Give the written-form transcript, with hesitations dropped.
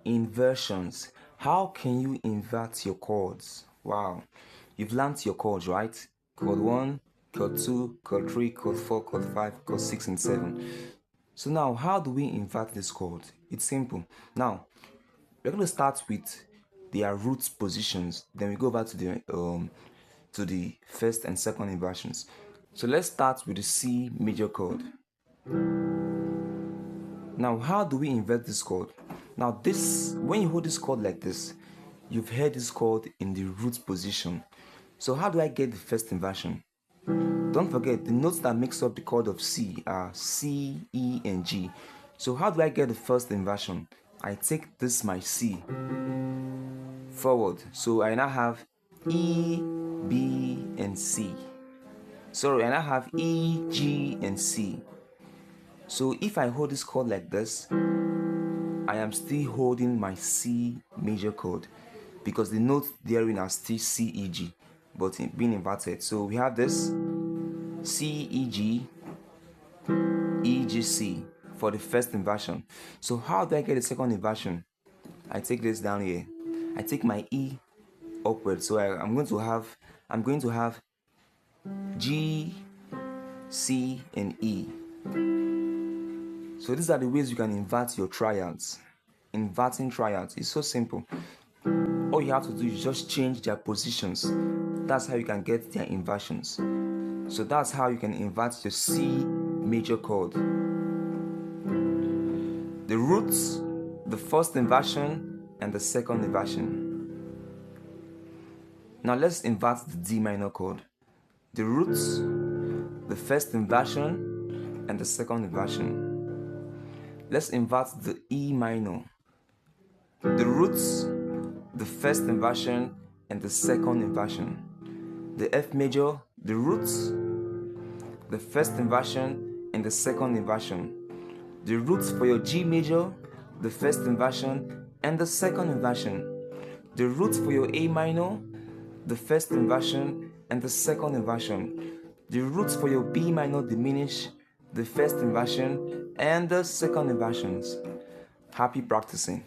Inversions. How can you invert your chords? Wow. You've learned your chords, right? Chord 1, chord 2, chord 3, chord 4, chord 5, chord 6, and 7. So now, how do we invert this chord? It's simple. Now, we're going to start with their root positions. Then we go back to the first and second inversions. So let's start with the C major chord. Now, how do we invert this chord? Now, when you hold this chord like this, you've heard this chord in the root position. So how do I get the first inversion? Don't forget, the notes that makes up the chord of C are C, E, and G. So how do I get the first inversion? I take this my C forward. So I now have E, B, and C. Sorry, I now have E, G, and C. So if I hold this chord like this, I am still holding my C major chord because the notes therein are still C, E, G, but being inverted. So we have this C, E, G, E, G, C for the first inversion. So how do I get the second inversion? I take this down here. I take my E upward. So I'm going to have G, C, and E. So these are the ways you can invert your triads. Inverting triads is so simple. All you have to do is just change their positions. That's how you can get their inversions. So that's how you can invert your C major chord. The roots, the first inversion, and the second inversion. Now let's invert the D minor chord. The roots, the first inversion, and the second inversion. Let's invert the E minor. The roots, the first inversion, and the second inversion. The F major, the roots, the first inversion, and the second inversion. The roots for your G major, the first inversion, and the second inversion. The roots for your A minor, the first inversion, and the second inversion. The roots for your B minor diminish, the first inversion, and the second inversions. Happy practicing.